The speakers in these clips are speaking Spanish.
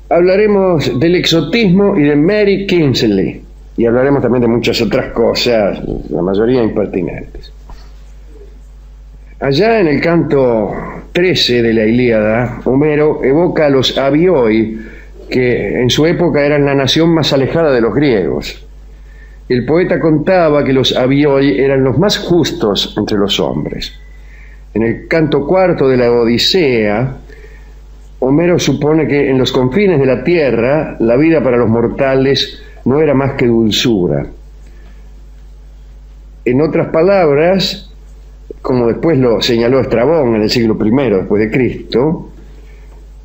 Hablaremos del exotismo y de Mary Kingsley. Y hablaremos también de muchas otras cosas, la mayoría impertinentes. Allá en el canto 13 de la Ilíada, Homero evoca a los Abioi, que en su época eran la nación más alejada de los griegos. El poeta contaba que los Abioi eran los más justos entre los hombres. En el canto cuarto de la Odisea, Homero supone que en los confines de la tierra la vida para los mortales no era más que dulzura. En otras palabras, como después lo señaló Estrabón en el siglo I después de Cristo,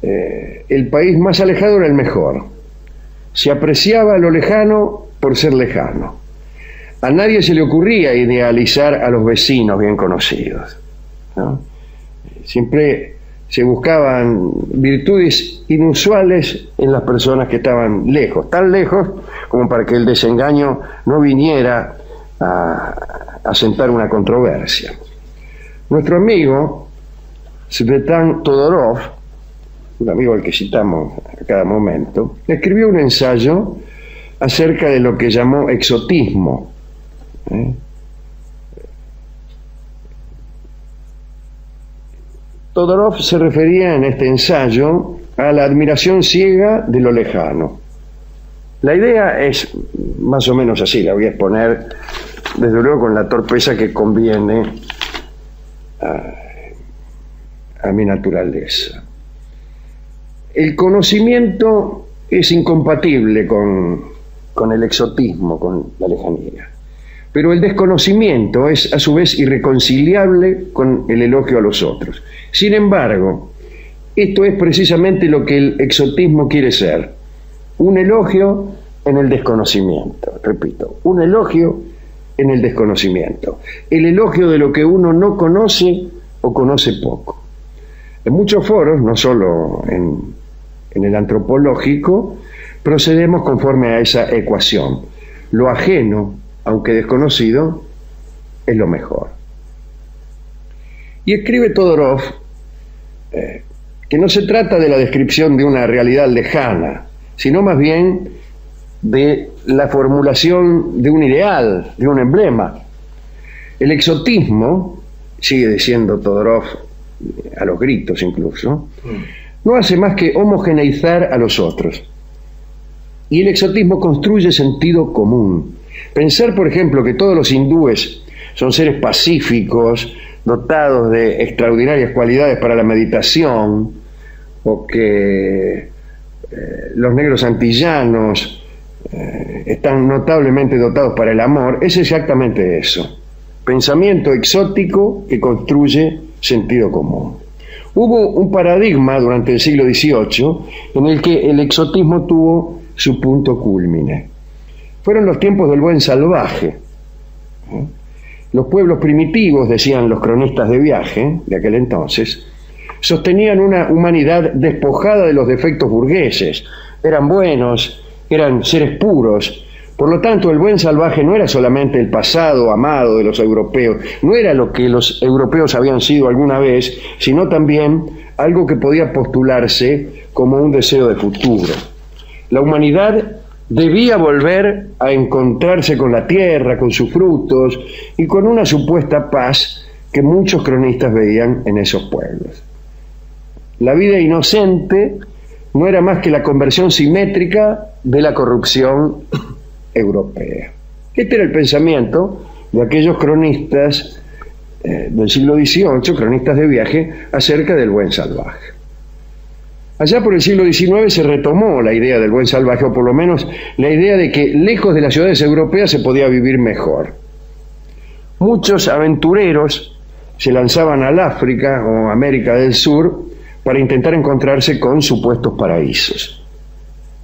el país más alejado era el mejor. Se apreciaba lo lejano por ser lejano. A nadie se le ocurría idealizar a los vecinos bien conocidos, ¿no? Siempre se buscaban virtudes inusuales en las personas que estaban lejos, tan lejos como para que el desengaño no viniera a sentar una controversia. Nuestro amigo Svetlana Todorov, un amigo al que citamos a cada momento, escribió un ensayo acerca de lo que llamó exotismo. Todorov se refería en este ensayo a la admiración ciega de lo lejano. La idea es más o menos así, la voy a exponer desde luego con la torpeza que conviene a mi naturaleza. El conocimiento es incompatible con el exotismo, con la lejanía. Pero el desconocimiento es a su vez irreconciliable con el elogio a los otros. Sin embargo, esto es precisamente lo que el exotismo quiere ser: un elogio en el desconocimiento. Repito, un elogio en el desconocimiento. El elogio de lo que uno no conoce o conoce poco. En muchos foros, no solo en el antropológico, procedemos conforme a esa ecuación. Lo ajeno, aunque desconocido, es lo mejor. Y escribe Todorov que no se trata de la descripción de una realidad lejana, sino más bien de la formulación de un ideal, de un emblema. El exotismo, sigue diciendo Todorov a los gritos incluso, no hace más que homogeneizar a los otros. Y el exotismo construye sentido común. Pensar, por ejemplo, que todos los hindúes son seres pacíficos, dotados de extraordinarias cualidades para la meditación, o que los negros antillanos están notablemente dotados para el amor, es exactamente eso. Pensamiento exótico que construye sentido común. Hubo un paradigma durante el siglo XVIII en el que el exotismo tuvo su punto cúlmine. Fueron los tiempos del buen salvaje. Los pueblos primitivos, decían los cronistas de viaje de aquel entonces, sostenían una humanidad despojada de los defectos burgueses. Eran buenos, eran seres puros. Por lo tanto, el buen salvaje no era solamente el pasado amado de los europeos, no era lo que los europeos habían sido alguna vez, sino también algo que podía postularse como un deseo de futuro. La humanidad debía volver a encontrarse con la tierra, con sus frutos y con una supuesta paz que muchos cronistas veían en esos pueblos. La vida inocente no era más que la conversión simétrica de la corrupción europea. Este era el pensamiento de aquellos cronistas del siglo XVIII, cronistas de viaje, acerca del buen salvaje. Allá por el siglo XIX se retomó la idea del buen salvaje, o por lo menos la idea de que lejos de las ciudades europeas se podía vivir mejor. Muchos aventureros se lanzaban al África o América del Sur para intentar encontrarse con supuestos paraísos.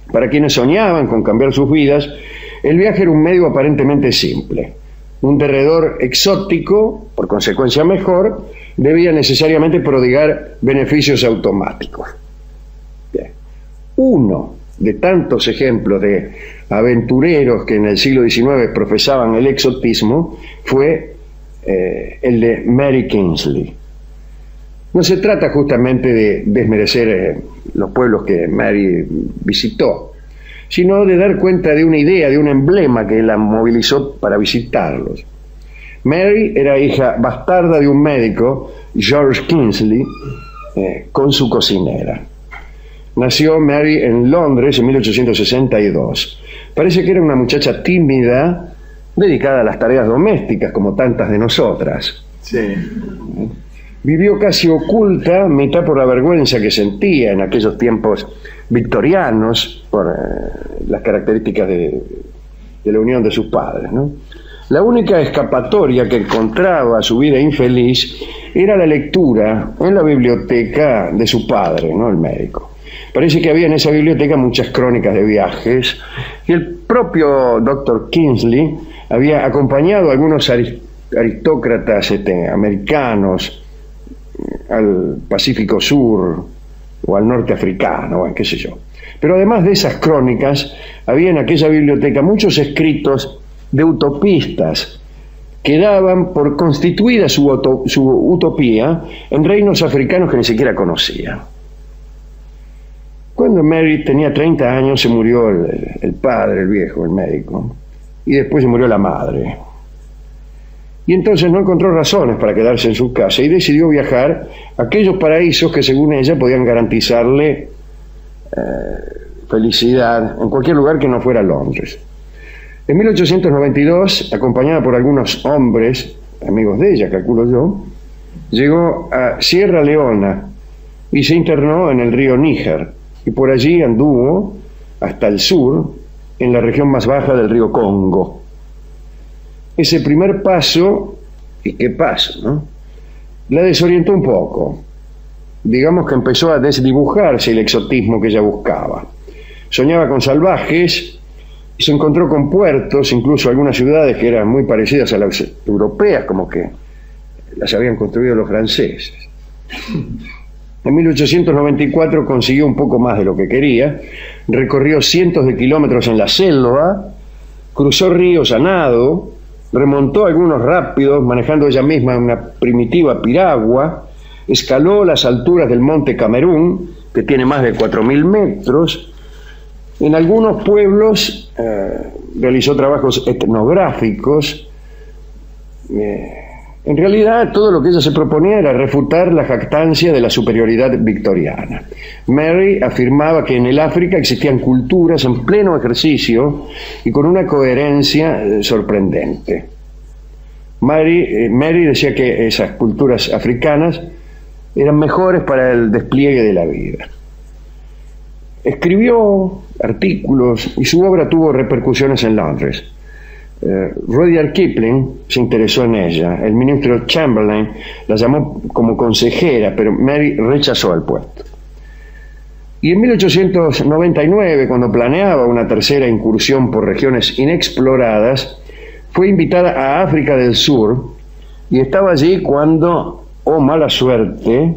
Para quienes soñaban con cambiar sus vidas, el viaje era un medio aparentemente simple. Un derredor exótico, por consecuencia mejor, debía necesariamente prodigar beneficios automáticos. Bien. Uno de tantos ejemplos de aventureros que en el siglo XIX profesaban el exotismo fue el de Mary Kingsley. No se trata justamente de desmerecer los pueblos que Mary visitó, sino de dar cuenta de una idea, de un emblema que la movilizó para visitarlos. Mary era hija bastarda de un médico, George Kingsley, con su cocinera. Nació Mary en Londres en 1862. Parece que era una muchacha tímida, dedicada a las tareas domésticas, como tantas de nosotras. Sí. Vivió casi oculta, mitad por la vergüenza que sentía en aquellos tiempos victorianos, por las características de la unión de sus padres, ¿no? La única escapatoria que encontraba a su vida infeliz era la lectura en la biblioteca de su padre, ¿no?, el médico. Parece que había en esa biblioteca muchas crónicas de viajes y el propio Dr. Kingsley había acompañado a algunos aristócratas americanos al Pacífico Sur o al norte africano, bueno, qué sé yo. Pero además de esas crónicas, había en aquella biblioteca muchos escritos de utopistas que daban por constituida su utopía en reinos africanos que ni siquiera conocía. Cuando Mary tenía 30 años se murió el padre, el viejo, el médico, y después se murió la madre. Y entonces no encontró razones para quedarse en su casa y decidió viajar a aquellos paraísos que según ella podían garantizarle felicidad en cualquier lugar que no fuera Londres. En 1892, acompañada por algunos hombres, amigos de ella, calculo yo, llegó a Sierra Leona y se internó en el río Níger, y por allí anduvo hasta el sur, en la región más baja del río Congo. Ese primer paso, y qué paso, ¿no?, la desorientó un poco. Digamos que empezó a desdibujarse el exotismo que ella buscaba. Soñaba con salvajes y se encontró con puertos, incluso algunas ciudades que eran muy parecidas a las europeas, como que las habían construido los franceses. En 1894 consiguió un poco más de lo que quería, recorrió cientos de kilómetros en la selva, cruzó ríos a nado, remontó algunos rápidos manejando ella misma una primitiva piragua, escaló las alturas del monte Camerún, que tiene más de 4.000 metros. En algunos pueblos realizó trabajos etnográficos. En realidad, todo lo que ella se proponía era refutar la jactancia de la superioridad victoriana. Mary afirmaba que en el África existían culturas en pleno ejercicio y con una coherencia sorprendente. Mary decía que esas culturas africanas eran mejores para el despliegue de la vida. Escribió artículos y su obra tuvo repercusiones en Londres. Rudyard Kipling se interesó en ella. El ministro Chamberlain la llamó como consejera, pero Mary rechazó el puesto. Y en 1899, cuando planeaba una tercera incursión por regiones inexploradas, fue invitada a África del Sur y estaba allí cuando, oh mala suerte,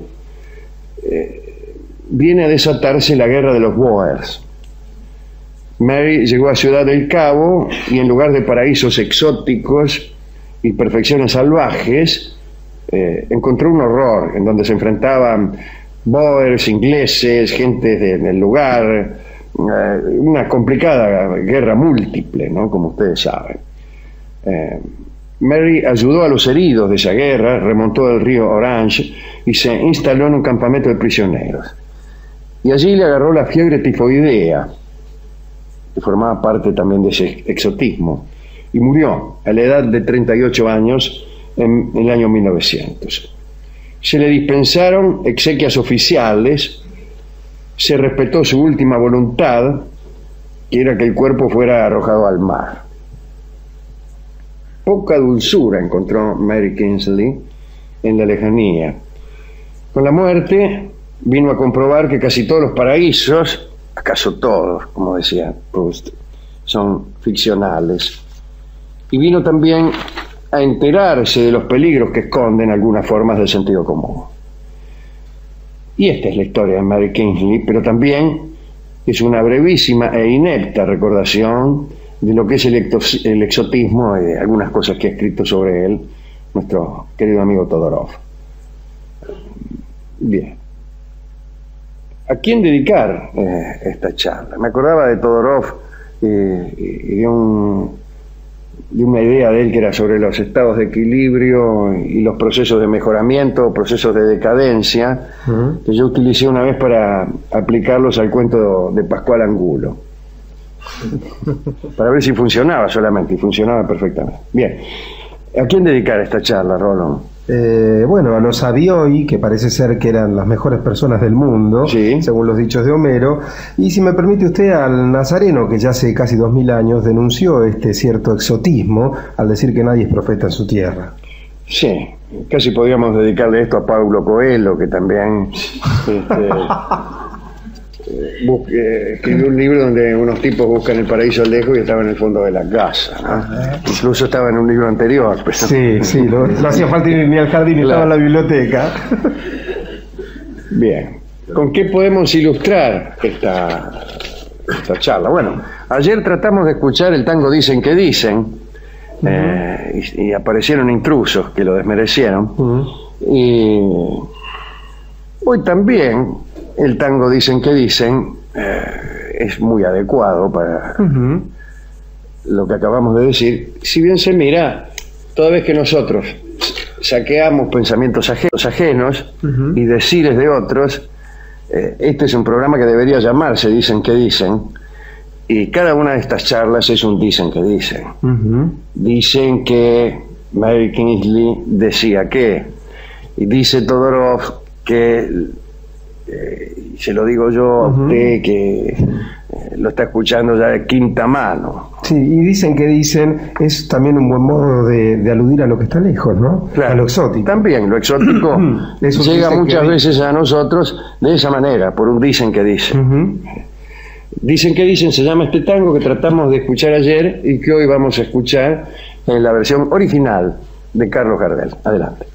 viene a desatarse la guerra de los Boers. Mary llegó a Ciudad del Cabo y en lugar de paraísos exóticos y perfecciones salvajes, encontró un horror en donde se enfrentaban Boers, ingleses, gente del lugar, una complicada guerra múltiple, ¿no?, como ustedes saben. Mary ayudó a los heridos de esa guerra, remontó el río Orange y se instaló en un campamento de prisioneros. Y allí le agarró la fiebre tifoidea, que formaba parte también de ese exotismo, y murió a la edad de 38 años en el año 1900. Se le dispensaron exequias oficiales, se respetó su última voluntad, que era que el cuerpo fuera arrojado al mar. Poca dulzura encontró Mary Kingsley en la lejanía. Con la muerte vino a comprobar que casi todos los paraísos, acaso todos, como decía Proust, son ficcionales. Y vino también a enterarse de los peligros que esconden algunas formas del sentido común. Y esta es la historia de Mary Kingsley, pero también es una brevísima e inepta recordación de lo que es el exotismo y de algunas cosas que ha escrito sobre él nuestro querido amigo Todorov. Bien. a quién dedicar esta charla. Me acordaba de Todorov y de una idea de él que era sobre los estados de equilibrio y los procesos de mejoramiento, procesos de decadencia, que yo utilicé una vez para aplicarlos al cuento de Pascual Angulo, para ver si funcionaba solamente, y funcionaba perfectamente. Bien, ¿a quién dedicar esta charla, Rolón? Bueno, a los Abioi, que parece ser que eran las mejores personas del mundo, sí, según los dichos de Homero, y si me permite usted, al Nazareno, que ya hace casi 2000 años denunció este cierto exotismo al decir que nadie es profeta en su tierra. Sí, casi podríamos dedicarle esto a Paulo Coelho, que también escribió un libro donde unos tipos buscan el paraíso lejos y estaba en el fondo de la casa, ¿no? Incluso estaba en un libro anterior. Pero... Sí, no hacía falta ir ni al jardín, estaba en la biblioteca. Bien, ¿con qué podemos ilustrar esta charla? Bueno, ayer tratamos de escuchar el tango Dicen que Dicen, y aparecieron intrusos que lo desmerecieron, y hoy también el tango Dicen que Dicen es muy adecuado para lo que acabamos de decir, si bien se mira, toda vez que nosotros saqueamos pensamientos ajenos y decires de otros, este es un programa que debería llamarse Dicen que Dicen, y cada una de estas charlas es un Dicen que Dicen. Dicen que Mary Kingsley decía que, y dice Todorov que, se lo digo yo a usted que lo está escuchando ya de quinta mano. Sí, y Dicen que Dicen es también un buen modo de aludir a lo que está lejos, ¿no? Claro, a lo exótico. También lo exótico llega muchas veces a nosotros de esa manera, por un Dicen que Dicen. Dicen que Dicen se llama este tango que tratamos de escuchar ayer y que hoy vamos a escuchar en la versión original de Carlos Gardel. Adelante.